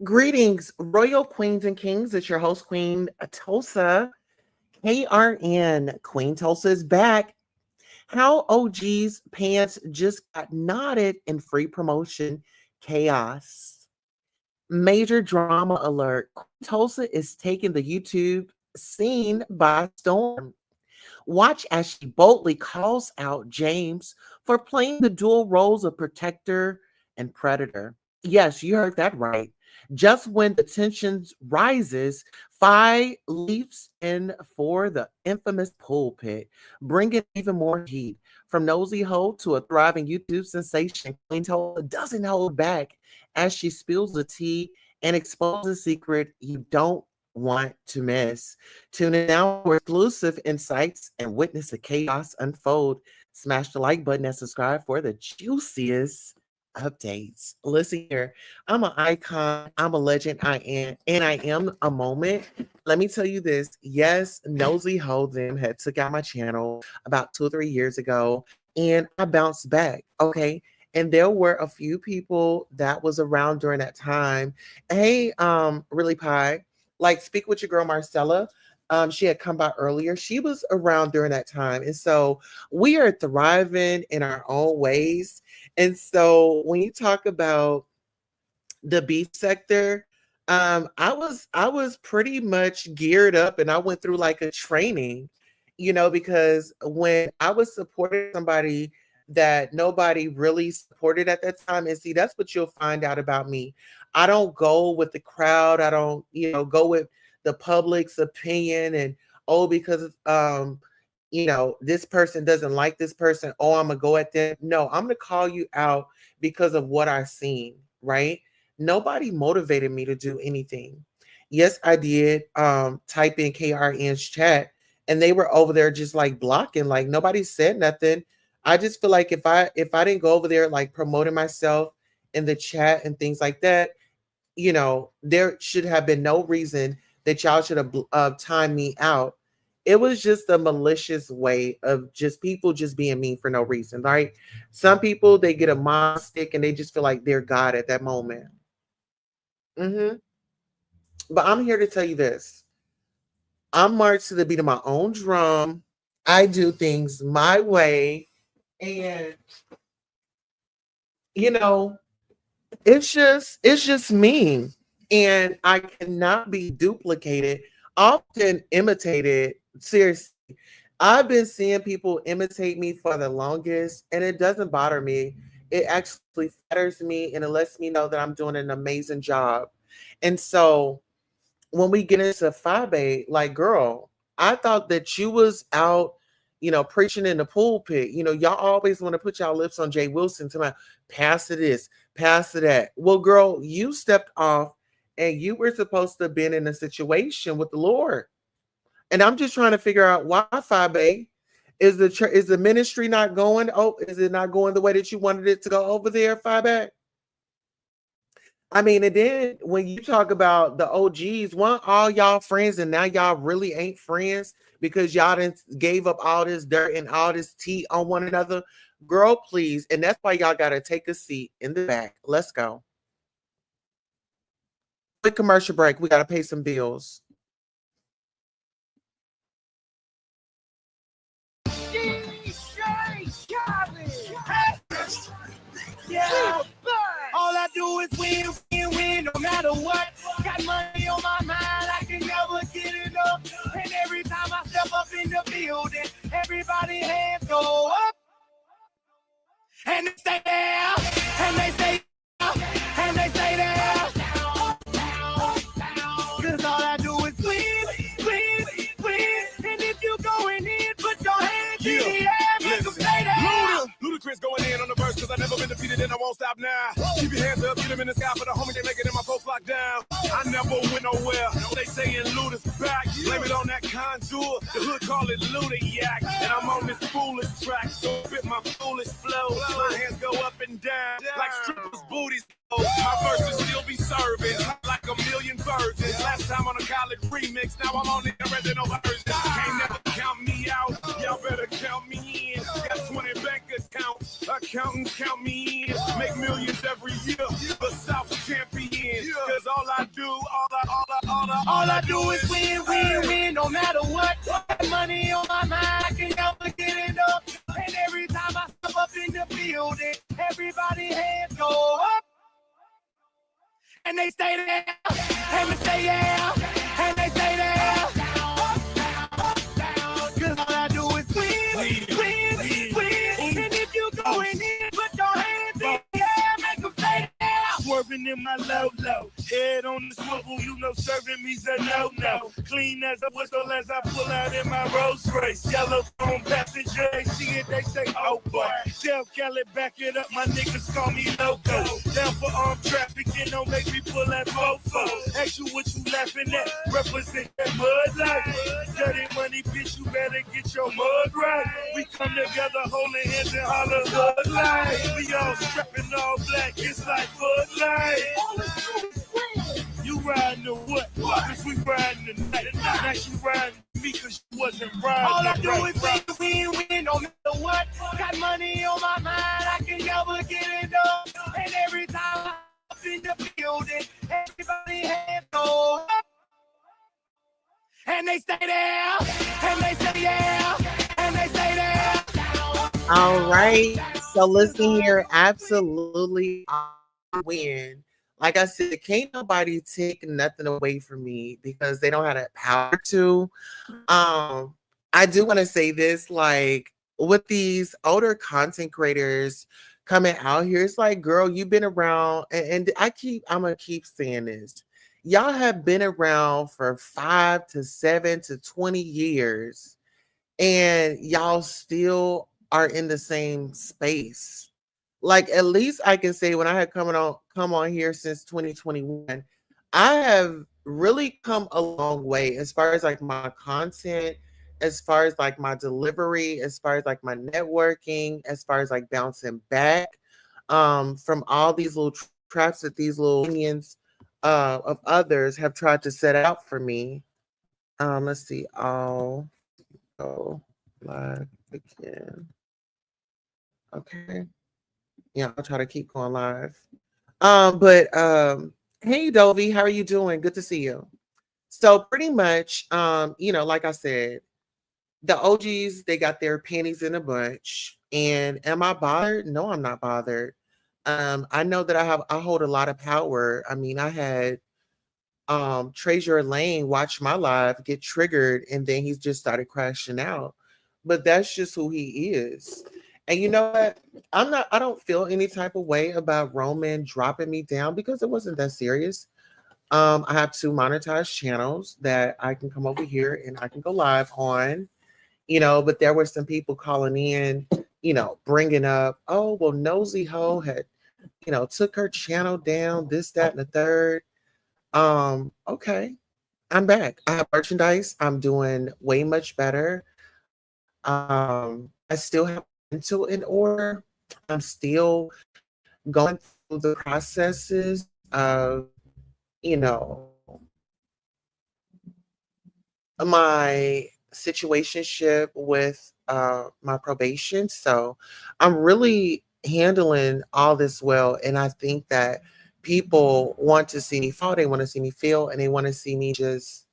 Greetings, royal queens and kings. It's your host, Queen Tulsa. KRN, Queen Tulsa is back. How OG's pants just got knotted in free promotion chaos. Major drama alert. Queen Tulsa is taking the YouTube scene by storm. Watch as she boldly calls out James for playing the dual roles of protector and predator. Yes, you heard that right. Just when the tensions rises, Phi leaps in for the infamous pulpit, bringing even more heat. From nosy hole to a thriving YouTube sensation, Queen Tola doesn't hold back as she spills the tea and exposes a secret you don't want to miss. Tune in now for exclusive insights and witness the chaos unfold. Smash the like button and subscribe for the juiciest updates. Listen here, I'm an icon, I'm a legend, I am, and I am a moment. Let me tell you this. Yes, Nosy Ho them had took out my channel about 2 or 3 years ago, and I bounced back. Okay. And there were a few people that was around during that time. Hey, really pie. Like speak with your girl Marcella. She had come by earlier. She was around during that time. And so we are thriving in our own ways. And so when you talk about the beef sector, I was pretty much geared up and I went through like a training, because when I was supporting somebody that nobody really supported at that time, and see, that's what you'll find out about me. I don't go with the crowd. I don't, go with the public's opinion and because this person doesn't like this person. Oh, I'm gonna go at them. No, I'm gonna call you out because of what I've seen, right? Nobody motivated me to do anything. Yes, I did type in KRN's chat and they were over there just like blocking, like nobody said nothing. I just feel like if I didn't go over there like promoting myself in the chat and things like that, there should have been no reason that y'all should have timed me out. It was just a malicious way of just people just being mean for no reason, right? Some people they get a mind stick and they just feel like they're God at that moment. hmm But I'm here to tell you this. I'm marched to the beat of my own drum. I do things my way. And you know, it's just me. And I cannot be duplicated, often imitated. Seriously. I've been seeing people imitate me for the longest, and it doesn't bother me. It actually flatters me and it lets me know that I'm doing an amazing job. And so when we get into Fabe, like, girl, I thought that you was out, preaching in the pulpit. Y'all always want to put y'all lips on Jay Wilson to my pass to this, pass to that. Well, girl, you stepped off and you were supposed to have been in a situation with the Lord. And I'm just trying to figure out why Fabe. Is the ministry not going? Oh, is it not going the way that you wanted it to go over there, Fabe? I mean, and then when you talk about the OGs, one all y'all friends, and now y'all really ain't friends because y'all didn't gave up all this dirt and all this tea on one another. Girl, please. And that's why y'all gotta take a seat in the back. Let's go. Quick commercial break. We gotta pay some bills. Yeah. All I do is win, win, win, no matter what. Got money on my mind, I can never get enough. And every time I step up in the building, everybody hands go up. And they stay there, and they stay there, and they stay there. Cause all I do is win, win, win. And if you going in, put your hands in the air, make them stay there. Ludacris going in on the verse, cause I never been defeated and I won't stop now. Keep your hands up, get them in the sky for the homies, they make it in my folks locked down. I never went nowhere, they saying Luda's back. Blame it on that contour, the hood call it Ludayak. And I'm on this foolish track, so spit my foolish flow. My hands go up and down, like strippers' booties. My verses still be serving, like a million virgins. Last time on a college remix, now I'm on the original version. Can't never count me out, y'all better count me in. Got 20 bank accounts, accountants count me in. Make millions every year, the South champion. Cause all All I do is win, win, win, no matter what. Got money on my mind, I can never get it up. And every time I step up in the building, everybody hands go up. And they stay there, and they stay there, and they stay there. Cause all I do is win, win, win. And if you going in, put your hands in the air, make them stay there. Swerving in my low, head on the swivel, you know serving me's a no. Clean as a whistle as I pull out in my Rolls Royce. Yellow phone passenger, they see it, they say, oh boy. Tell Kelly, back it up, my niggas call me loco. Down for armed trafficking, don't make me pull that fofo. Ask you what you laughing at, represent that mud life. Dirty money, bitch, you better get your mud right. We come together holding hands and holler hood life. We all strapping all black, it's like Bud Light. You riding or what? Cause we riding tonight. Now you riding me cause you wasn't riding. All I do is win, no matter what. Got money on my mind, I can never get it up. And every time I'm up in the building, everybody hands go up. And they stay there, and they stay there, and they stay there. All right. So listen here, absolutely win. Like I said, can't nobody take nothing away from me because they don't have that power to. I do want to say this, like with these older content creators coming out here, it's like, girl, you've been around, and I'm gonna keep saying this. Y'all have been around for 5 to 7 to 20 years, and y'all still are in the same space. Like at least I can say when I had come on here since 2021, I have really come a long way as far as like my content, as far as like my delivery, as far as like my networking, as far as like bouncing back from all these little traps that these little minions of others have tried to set out for me. Let's see. I'll go live again. Okay. Yeah, I'll try to keep going live. Hey Dovey, how are you doing? Good to see you. So pretty much, like I said, the OGs, they got their panties in a bunch. And am I bothered? No, I'm not bothered. I know that I hold a lot of power. I mean, I had Treasure Lane watch my live, get triggered, and then he's just started crashing out. But that's just who he is. And you know what? I don't feel any type of way about Roman dropping me down because it wasn't that serious. I have 2 monetized channels that I can come over here and I can go live on, but there were some people calling in, bringing up, oh, well, Nosy Ho had, took her channel down, this, that, and the third. Okay, I'm back. I have merchandise. I'm doing way much better. I still have mental in order. I'm still going through the processes of, you know, my situationship with my probation. So I'm really handling all this well. And I think that people want to see me fall, they want to see me feel, and they want to see me just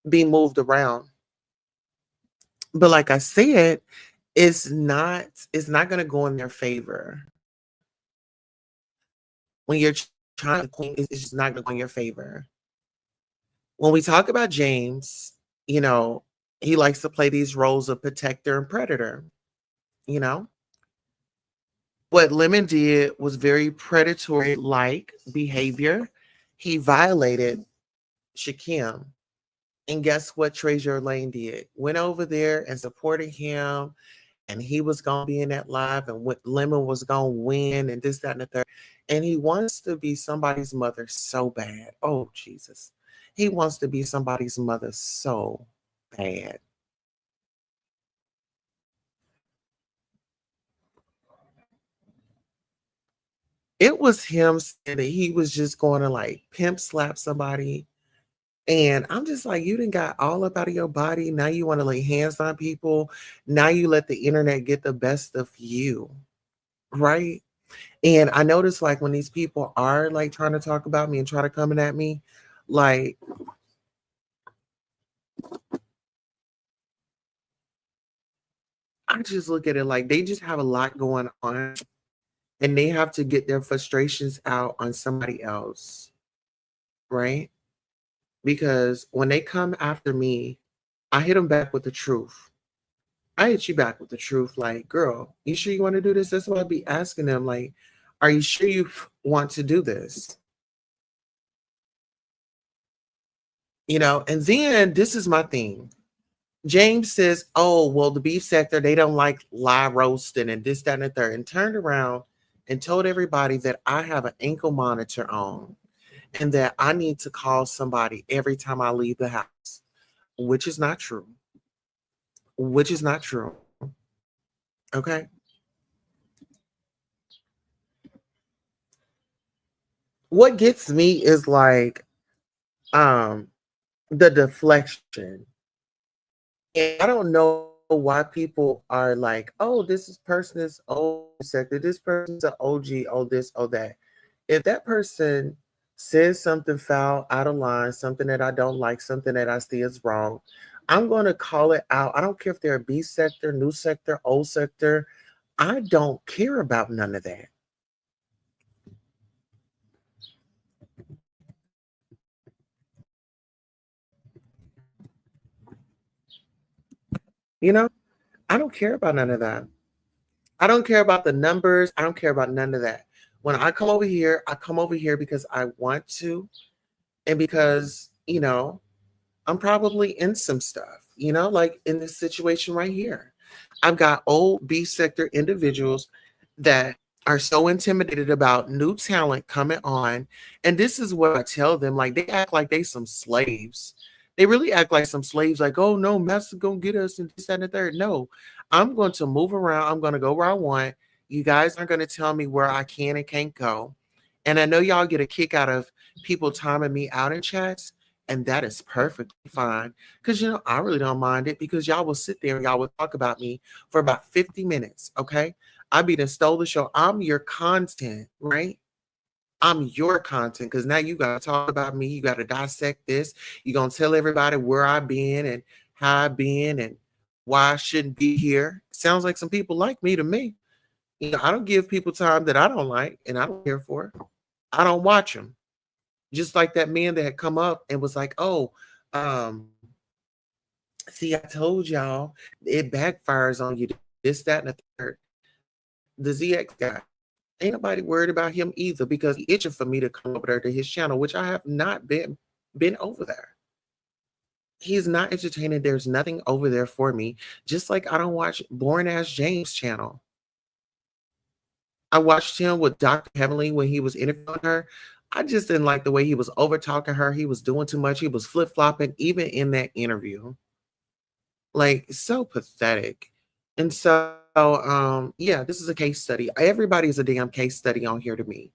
be moved around. But like I said, it's not going to go in their favor. When you're trying to queen, it's just not going to go in your favor. When we talk about James, he likes to play these roles of protector and predator. You know, what Lemon did was very predatory like behavior. He violated Shakim. And guess what Treasure Lane did? Went over there and supported him, and he was gonna be in that live, and what Lemon was gonna win, and this, that, and the third. And he wants to be somebody's mother so bad. Oh Jesus. He wants to be somebody's mother so bad. It was him saying that he was just going to like pimp slap somebody. And I'm just like, you done got all up out of your body. Now you want to lay hands on people. Now you let the internet get the best of you. Right. And I notice like when these people are like trying to talk about me and try to coming at me, like I just look at it like they just have a lot going on and they have to get their frustrations out on somebody else, right? Because when they come after me, I hit them back with the truth. I hit you back with the truth. Like, girl, you sure you want to do this? That's what I'd be asking them. Like, are you sure you want to do this? And then this is my thing. James says, oh, well, the beef sector, they don't like live roasting and this, that, and the third. And turned around and told everybody that I have an ankle monitor on and that I need to call somebody every time I leave the house, which is not true. Which is not true. Okay. What gets me is like the deflection. And I don't know why people are like, oh, person is old sector, this person's an OG, oh this, oh that. If that person says something foul, out of line, something that I don't like, something that I see is wrong, I'm going to call it out. I don't care if they're a B sector, new sector, old sector. I don't care about none of that. You know, I don't care about none of that. I don't care about the numbers. I don't care about none of that. When I come over here, I come over here because I want to and because, I'm probably in some stuff, like in this situation right here. I've got old B sector individuals that are so intimidated about new talent coming on. And this is what I tell them, like they act like they some slaves. They really act like some slaves, like, oh no, master gonna get us and this, that, and the third. No, I'm going to move around. I'm gonna go where I want. You guys aren't gonna tell me where I can and can't go. And I know y'all get a kick out of people timing me out in chats, and that is perfectly fine. Because I really don't mind it because y'all will sit there and y'all will talk about me for about 50 minutes. Okay. I be done stole the show. I'm your content, right? I'm your content because now you gotta talk about me. You gotta dissect this. You're gonna tell everybody where I've been and how I've been and why I shouldn't be here. Sounds like some people like me to me. I don't give people time that I don't like and I don't care for. I don't watch them. Just like that man that had come up and was like, oh, um, see, I told y'all it backfires on you. This, that, and the third. The ZX guy. Ain't nobody worried about him either because he's itching for me to come over there to his channel, which I have not been over there. He's not entertaining. There's nothing over there for me. Just like I don't watch Born Ass James channel. I watched him with Dr. Heavenly when he was interviewing her. I just didn't like the way he was over talking her. He was doing too much. He was flip flopping, even in that interview. Like, so pathetic. And so, yeah, this is a case study. Everybody's a damn case study on here to me.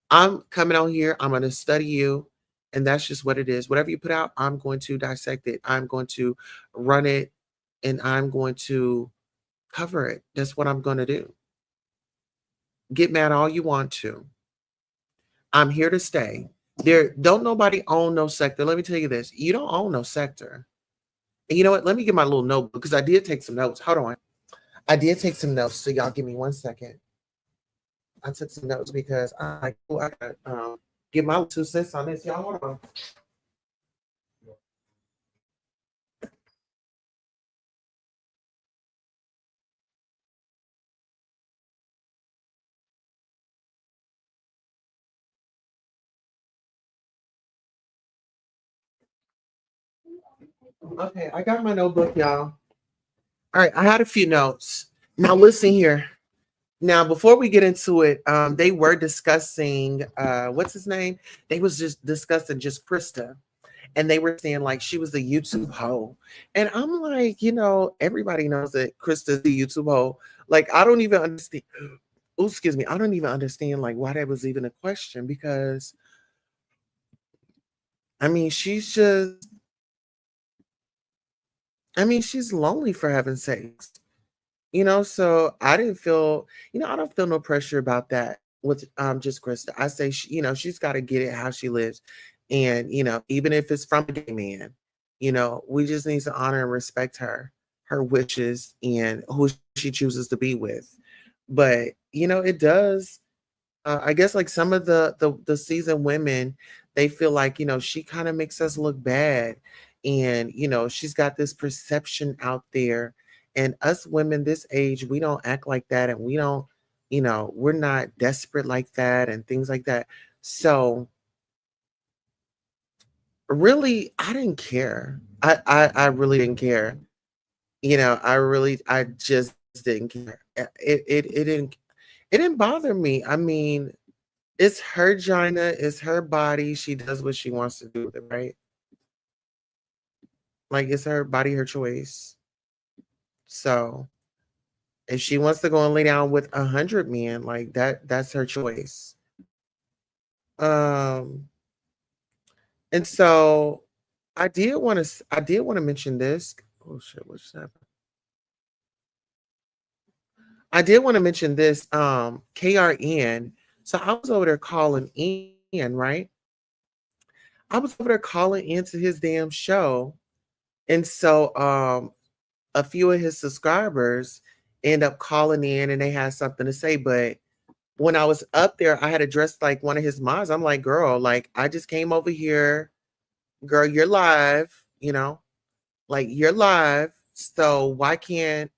I'm coming on here. I'm going to study you. And that's just what it is. Whatever you put out, I'm going to dissect it. I'm going to run it and I'm going to cover it. That's what I'm going to do. Get mad all you want to. I'm here to stay. Don't nobody own no sector. Let me tell you this. You don't own no sector. And you know what? Let me get my little notebook because I did take some notes. Hold on. I did take some notes. So y'all give me 1 second. I took some notes because I got get my 2 cents on this. Y'all hold on. Okay, I got my notebook, y'all. All right, I had a few notes. Now listen here. Now, before we get into it, they were discussing what's his name? They was just discussing just Krista. And they were saying like she was the YouTube hoe. And I'm like, everybody knows that Krista's the YouTube hoe. Like, I don't even understand. Oh, excuse me. I don't even understand like why that was even a question because I mean, she's just she's lonely for heaven's sakes. So I didn't feel, I don't feel no pressure about that with just Krista. I say she's got to get it how she lives. And even if it's from a gay man, we just need to honor and respect her her wishes and who she chooses to be with. But it does. I guess like some of the seasoned women, they feel like she kind of makes us look bad, and she's got this perception out there, and us women this age, we don't act like that, and we don't, we're not desperate like that, and things like that. So really, I didn't care. I really didn't care. I just didn't care. It didn't bother me. I mean, it's her Gina, it's her body. She does what she wants to do with it, right? Like it's her body, her choice. So if she wants to go and lay down with 100 men, like that's her choice. Um, and so I did want to mention this. Oh shit, what just happened? I did want to mention this. KRN. So I was over there calling in, right? I was over there calling into his damn show. And so a few of his subscribers end up calling in and they had something to say. But when I was up there, I had addressed like one of his moms. I'm like, girl, like I just came over here. Girl, you're live, like you're live. So why can't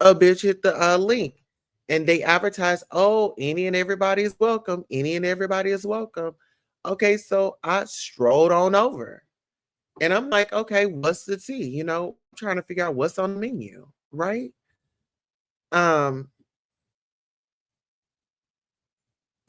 a bitch hit the link? And they advertise, oh, any and everybody is welcome. Any and everybody is welcome. Okay, so I strolled on over. And I'm like, okay, what's the tea? Trying to figure out what's on the menu, right? Um,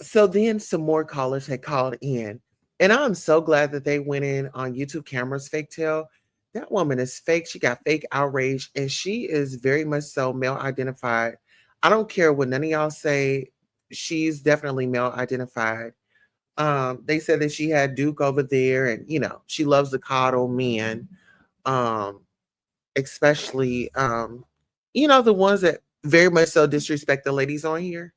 so then some more callers had called in. And I'm so glad that they went in on YouTube cameras, fake tail. That woman is fake. She got fake outrage, and she is very much so male identified. I don't care what none of y'all say. She's definitely male identified. They said that she had Duke over there, and she loves to coddle men. Um, especially the ones that very much so disrespect the ladies on here.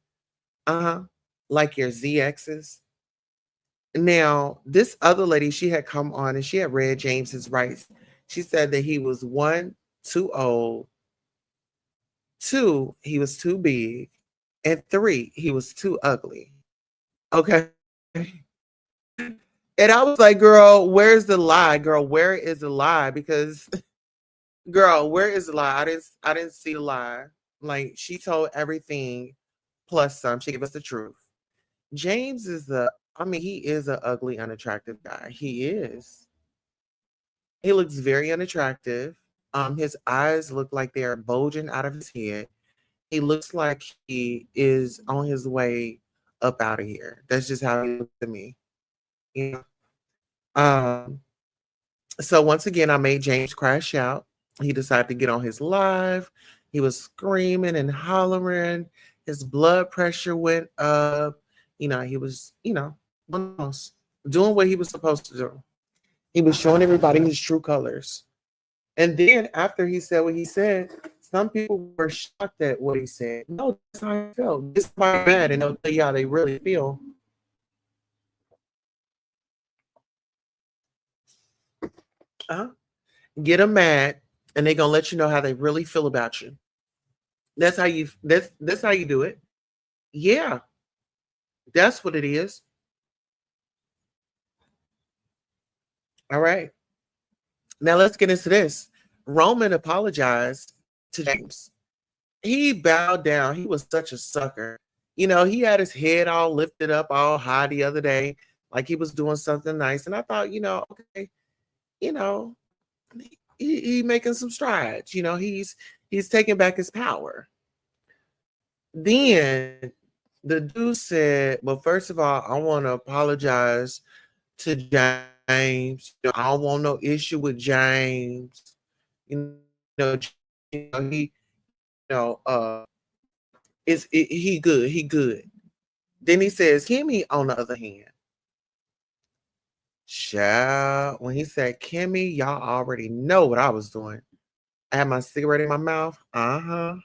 Uh-huh. Like your ZXs. Now, this other lady, she had come on and she had read James's rights. She said that he was one, too old, two, he was too big, and three, he was too ugly. Okay. And I was like, girl, where's the lie? Girl, where is the lie? Because girl, where is the lie? I didn't see the lie. Like she told everything plus some. She gave us the truth. James is he is an ugly, unattractive guy. He is. He looks very unattractive. His eyes look like they are bulging out of his head. He looks like he is on his way up out of here. That's just how he looks to me. You know? So once again, I made James crash out. He decided to get on his live. He was screaming and hollering. His blood pressure went up. He was, almost doing what he was supposed to do. He was showing everybody his true colors. And then after he said what he said, some people were shocked at what he said. No, that's how I felt. This is why I'm mad, and they'll tell you how they really feel. Uh-huh. Get them mad, and they're gonna let you know how they really feel about you. That's how you do it. Yeah, that's what it is. All right. Now let's get into this. Roman apologized to James. He bowed down. He was such a sucker. He had his head all lifted up, all high the other day, like he was doing something nice. And I thought, okay, you know, he making some strides. He's taking back his power. Then the dude said, well, first of all, I want to apologize to James. I don't want no issue with James. Know, he, he good. He good. Then he says, Kimmy, on the other hand, child, when he said Kimmy, y'all already know what I was doing. I had my cigarette in my mouth. Uh-huh.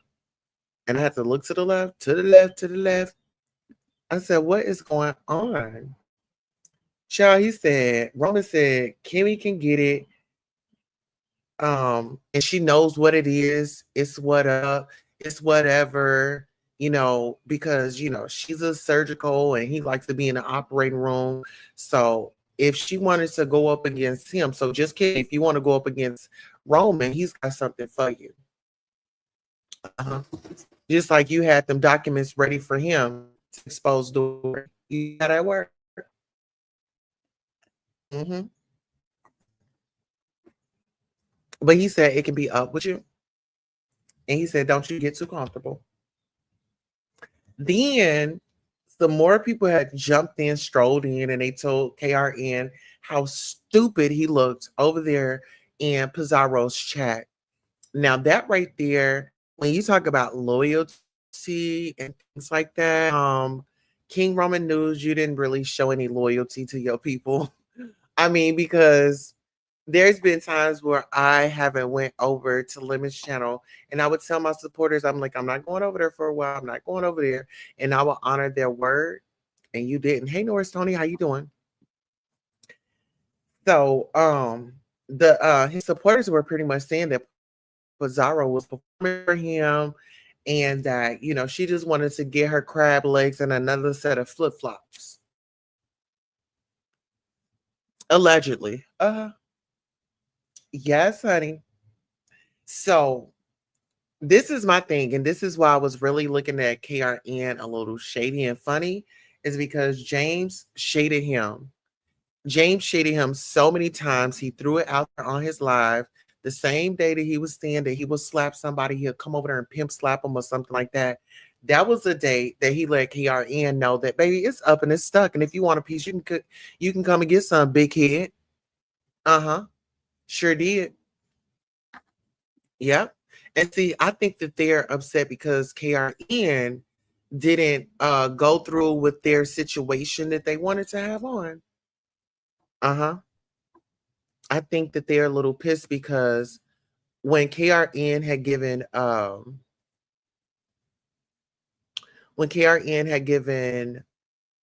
And I had to look to the left, to the left, to the left. I said, what is going on? Child, Roman said, Kimmy can get it. And she knows what it is. It's what up. It's whatever, because she's a surgical and he likes to be in the operating room. So if she wanted to go up against him, so just kidding, if you want to go up against Roman, he's got something for you. Uh-huh. Just like you had them documents ready for him to expose the you got that work. Hmm. But he said it can be up with you. And he said, don't you get too comfortable. Then some more people had jumped in, strolled in, and they told KRN how stupid he looked over there in Pizarro's chat. Now, that right there, when you talk about loyalty and things like that, King Roman News, you didn't really show any loyalty to your people. I mean, because there's been times where I haven't went over to Lemon's channel and I would tell my supporters, I'm like, I'm not going over there for a while. I'm not going over there. And I will honor their word. And you didn't. Hey, Norris Tony, how you doing? So the his supporters were pretty much saying that Pizarro was performing for him and that, she just wanted to get her crab legs and another set of flip-flops. Allegedly. Yes, honey. So this is my thing, and this is why I was really looking at KRN a little shady and funny, is because James shaded him. James shaded him so many times. He threw it out there on his live. The same day that he was saying that he would slap somebody, he'll come over there and pimp slap him or something like that. That was the day that he let KRN know that, baby, it's up and it's stuck. And if you want a piece, you can come and get some, big head. Uh-huh. Sure did. Yep. And see, I think that they're upset because KRN didn't go through with their situation that they wanted to have on. Uh-huh. I think that they're a little pissed because when KRN had given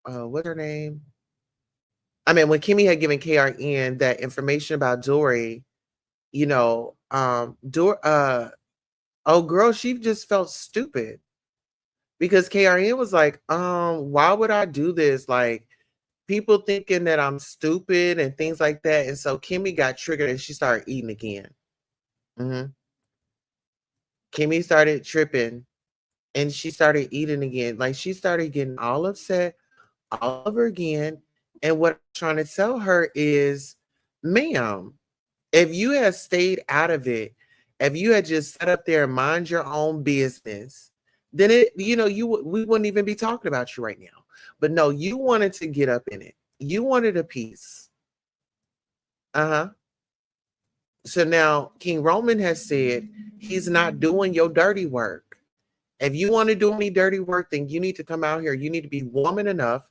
what's her name? I mean, when Kimmy had given KRN that information about Dory, oh girl, she just felt stupid because KRN was like, why would I do this? Like, people thinking that I'm stupid and things like that. And so Kimmy got triggered and she started eating again. Mm-hmm. Kimmy started tripping and she started eating again. Like, she started getting all upset all over again. And what I'm trying to tell her is, ma'am, if you had stayed out of it, if you had just sat up there and mind your own business, then we wouldn't even be talking about you right now. But no, you wanted to get up in it. You wanted a piece. Uh-huh. So now King Roman has said he's not doing your dirty work. If you want to do any dirty work, then you need to come out here. You need to be woman enough,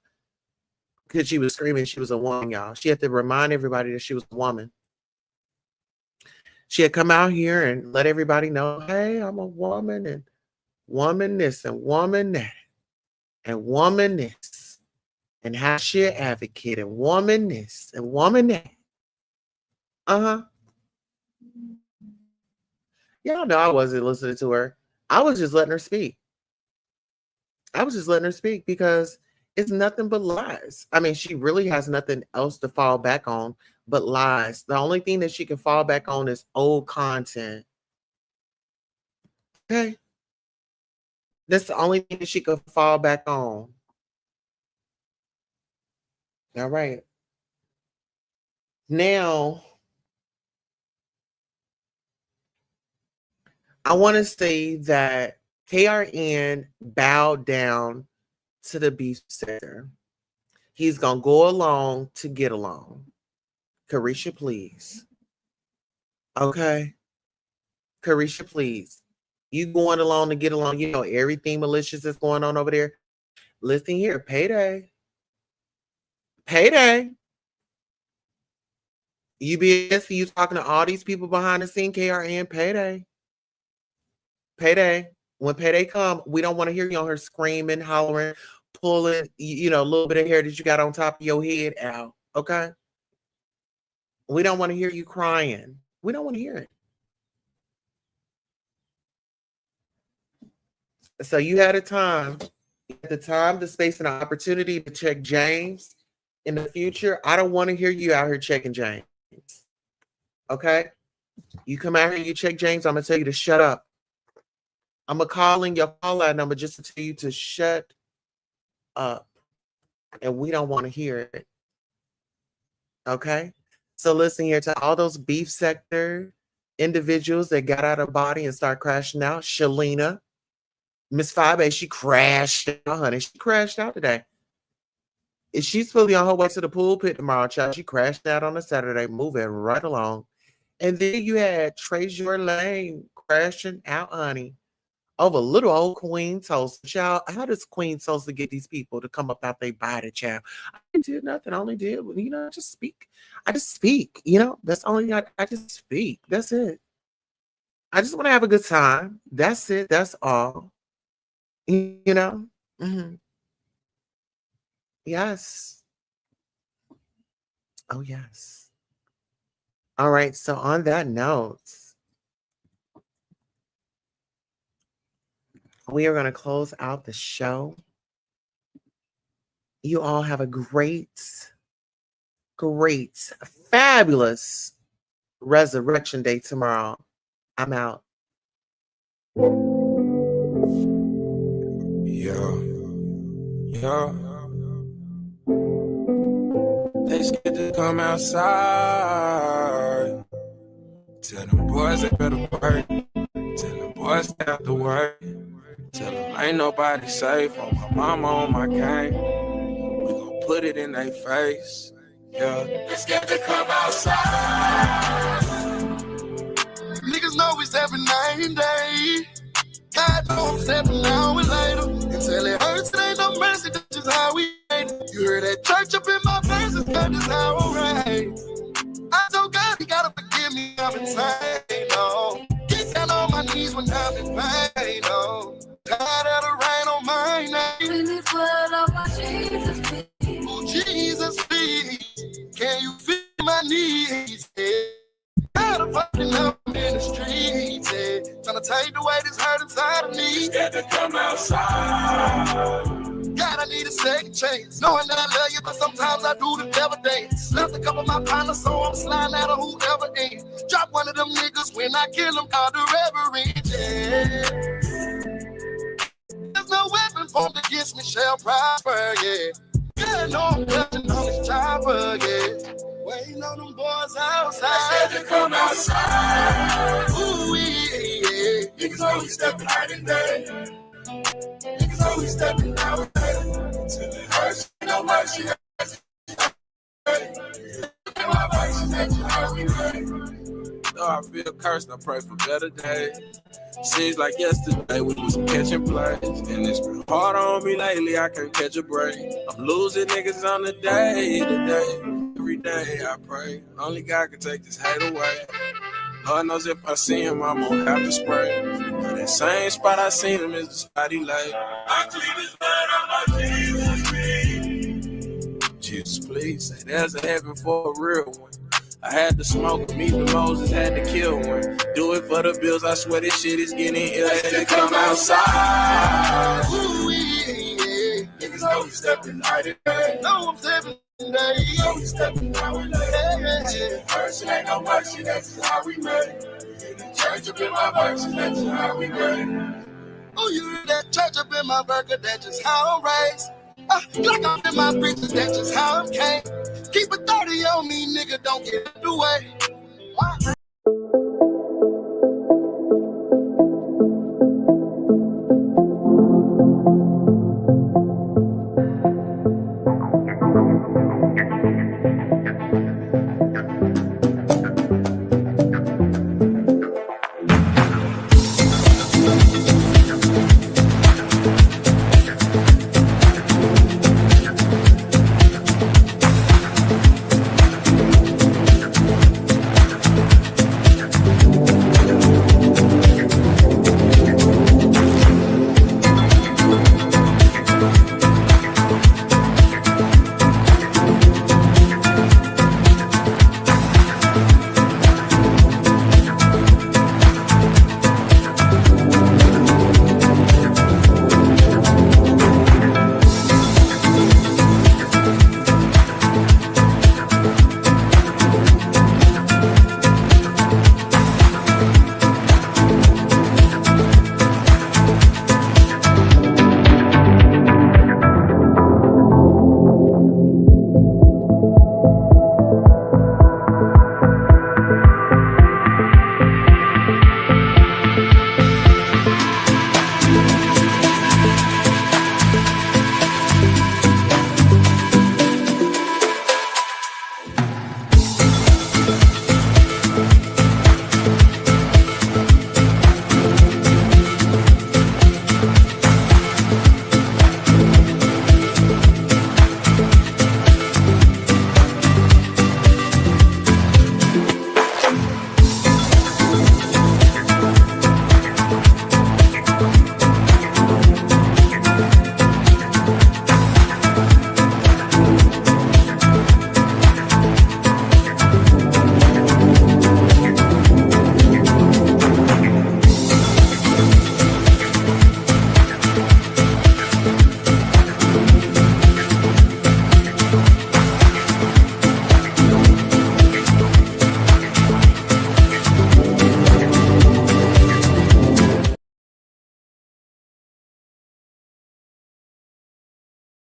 because she was screaming she was a woman, y'all. She had to remind everybody that she was a woman. She had come out here and let everybody know, hey, I'm a woman, and woman this and woman that and woman this, and how she an advocate and woman this and woman that. Uh-huh. Y'all know I wasn't listening to her. I was just letting her speak. I was just letting her speak because it's nothing but lies. I mean, she really has nothing else to fall back on but lies. The only thing that she can fall back on is old content. Okay. That's the only thing that she could fall back on. All right. Now, I want to say that KRN bowed down to the beef sector. He's going to go along to get along. Carisha, please. Okay. Carisha, please. You going along to get along. You know, everything malicious is going on over there. Listen here, payday. Payday. You busy, you talking to all these people behind the scene, KRN, payday. Payday. When payday come, we don't want to hear you on her screaming, hollering, pulling, a little bit of hair that you got on top of your head out. Okay? We don't want to hear you crying. We don't want to hear it. So you had a time, the time, the space, and the opportunity to check James in the future. I don't want to hear you out here checking James. Okay? You come out here, you check James, I'm going to tell you to shut up. I'm going to call in your call out number just to tell you to shut up. And we don't want to hear it. Okay? So listen here to all those beef sector individuals that got out of body and start crashing out. Shalina, Miss 5A, she crashed out, honey. She crashed out today. If she's supposed to be on her way to the pool pit tomorrow, child, she crashed out on a Saturday, moving right along. And then you had Treasure Lane crashing out, honey, over little old Queen Tulsa. Child, how does Queen Tulsa get these people to come up out their body, child? I didn't do nothing. I only did, I just speak. I just speak, That's only I just speak. That's it. I just want to have a good time. That's it. That's all. Mm-hmm. Yes. Oh, yes. All right. So on that note, we are going to close out the show. You all have a great, fabulous Resurrection Day tomorrow. I'm out. Yeah. They scared to come outside. Tell them boys they better work. Tell them boys they have to work. Tell them ain't nobody safe on my mama, on my gang. We gon' put it in their face. Yeah. They scared to come outside. Niggas know we 7-9 days. God know I'm stepping now and later. Until it hurts, it ain't no mercy. That's just how we made it. You heard that church up in my verses. That's just how I ride. I told God he gotta forgive me. I'm insane, no. Get down on my knees when I'm in pain, no. God had a rain on my name. Please put on my Jesus, please. Oh, Jesus, please. Can you feel my needs? Tired of fucking up in the streets, trying to take away this hurt inside of me. Scared to come outside. God, I need a second chance. Knowing that I love you, but sometimes I do the devil dance. Left a couple of my partners, so I'm sliding out of whoever ends. Drop one of them niggas when I kill them, call the reverend. There's no weapon formed against me shall prosper, yeah. Yeah, I know I'm touching on this chopper, yeah. Waiting on them boys outside. Scared to come outside. Ooh, yeah. Niggas always stepping out in day. Niggas always stepping out in day. Until it hurts, no mercy. Though I feel cursed, I pray for better days. Seems like yesterday we was catching plays, and it's been hard on me lately. I can't catch a break. I'm losing niggas on the day today. Every day I pray, only God can take this hate away. Lord knows if I see him, I'm gonna have to spray. That same spot I seen him is the spot he lay. I plead his blood on my Jesus, please. Jesus, please, say there's a heaven for a real one. I had to smoke, meet the Moses, had to kill one. Do it for the bills, I swear this shit is getting ill. They come outside. Ooh, yeah. Niggas know we stepping night and day. No, I'm stepping today. No, we stepping now and day. First, ain't no mercy, that's just how we made it. In the church up in my verses, that's just how we made it. Oh, you hear that church up in my burger, that's just how I'm raised. Like I'm in my britches, that's just how I'm came. Keep a 30 on me, nigga, don't get away.